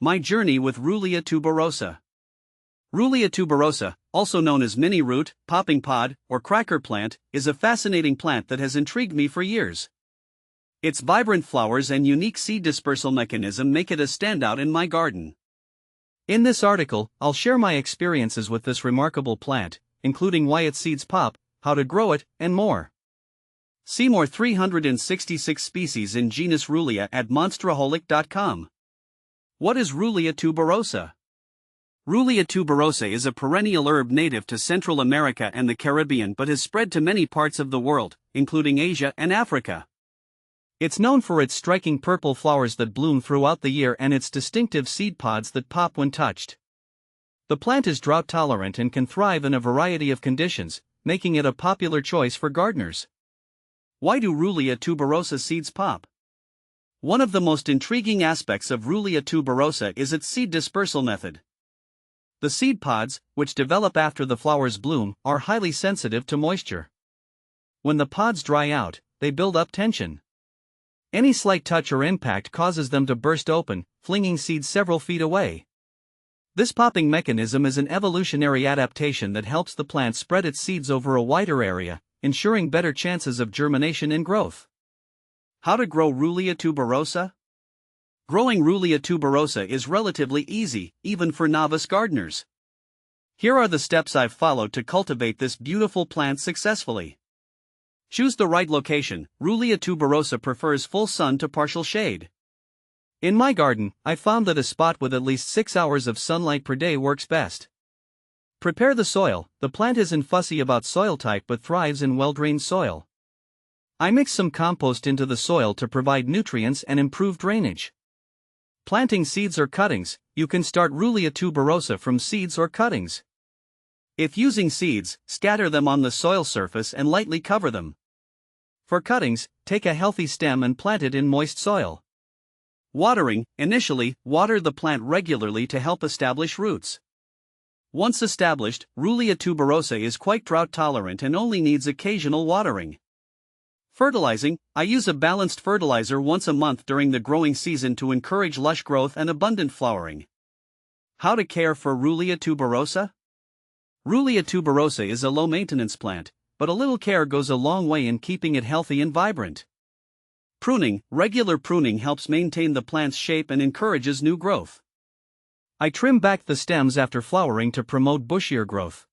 My journey with Ruellia tuberosa. Ruellia tuberosa, also known as mini root, popping pod, or cracker plant, is a fascinating plant that has intrigued me for years. Its vibrant flowers and unique seed dispersal mechanism make it a standout in my garden. In this article, I'll share my experiences with this remarkable plant, including why its seeds pop, how to grow it, and more. See more 366 species in genus Ruellia at monsteraholic.com. What is Ruellia tuberosa? Ruellia tuberosa is a perennial herb native to Central America and the Caribbean but has spread to many parts of the world, including Asia and Africa. It's known for its striking purple flowers that bloom throughout the year and its distinctive seed pods that pop when touched. The plant is drought tolerant and can thrive in a variety of conditions, making it a popular choice for gardeners. Why do Ruellia tuberosa seeds pop? One of the most intriguing aspects of Ruellia tuberosa is its seed dispersal method. The seed pods, which develop after the flowers bloom, are highly sensitive to moisture. When the pods dry out, they build up tension. Any slight touch or impact causes them to burst open, flinging seeds several feet away. This popping mechanism is an evolutionary adaptation that helps the plant spread its seeds over a wider area, ensuring better chances of germination and growth. How to grow Ruellia tuberosa? Growing Ruellia tuberosa is relatively easy, even for novice gardeners. Here are the steps I've followed to cultivate this beautiful plant successfully. Choose the right location. Ruellia tuberosa prefers full sun to partial shade. In my garden, I found that a spot with at least 6 hours of sunlight per day works best. Prepare the soil. The plant isn't fussy about soil type but thrives in well-drained soil. I mix some compost into the soil to provide nutrients and improve drainage. Planting seeds or cuttings, you can start Ruellia tuberosa from seeds or cuttings. If using seeds, scatter them on the soil surface and lightly cover them. For cuttings, take a healthy stem and plant it in moist soil. Watering, initially, water the plant regularly to help establish roots. Once established, Ruellia tuberosa is quite drought tolerant and only needs occasional watering. Fertilizing, I use a balanced fertilizer once a month during the growing season to encourage lush growth and abundant flowering. How to care for Ruellia tuberosa? Ruellia tuberosa is a low-maintenance plant, but a little care goes a long way in keeping it healthy and vibrant. Pruning, regular pruning helps maintain the plant's shape and encourages new growth. I trim back the stems after flowering to promote bushier growth.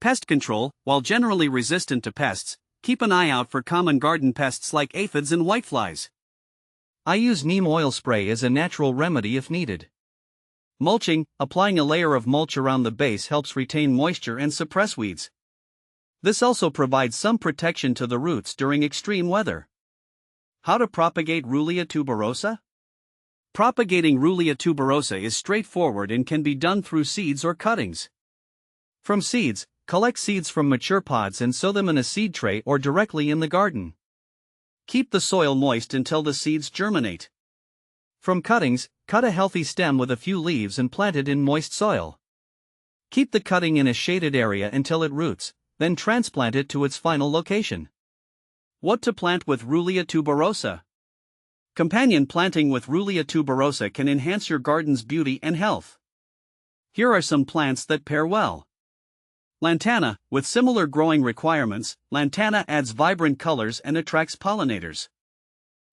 Pest control, while generally resistant to pests, keep an eye out for common garden pests like aphids and whiteflies. I use neem oil spray as a natural remedy if needed. Mulching, applying a layer of mulch around the base helps retain moisture and suppress weeds. This also provides some protection to the roots during extreme weather. How to propagate Ruellia tuberosa? Propagating Ruellia tuberosa is straightforward and can be done through seeds or cuttings. From seeds, collect seeds from mature pods and sow them in a seed tray or directly in the garden. Keep the soil moist until the seeds germinate. From cuttings, cut a healthy stem with a few leaves and plant it in moist soil. Keep the cutting in a shaded area until it roots, then transplant it to its final location. What to plant with Ruellia tuberosa? Companion planting with Ruellia tuberosa can enhance your garden's beauty and health. Here are some plants that pair well. Lantana, with similar growing requirements, lantana adds vibrant colors and attracts pollinators.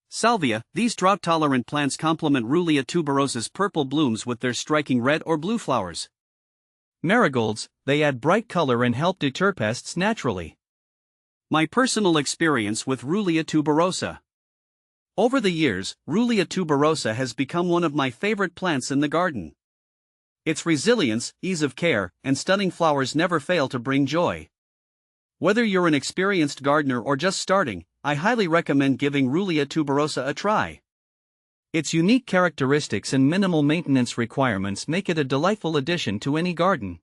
Salvia, these drought-tolerant plants complement Ruellia tuberosa's purple blooms with their striking red or blue flowers. Marigolds, they add bright color and help deter pests naturally. My personal experience with Ruellia tuberosa. Over the years, Ruellia tuberosa has become one of my favorite plants in the garden. Its resilience, ease of care, and stunning flowers never fail to bring joy. Whether you're an experienced gardener or just starting, I highly recommend giving Ruellia tuberosa a try. Its unique characteristics and minimal maintenance requirements make it a delightful addition to any garden.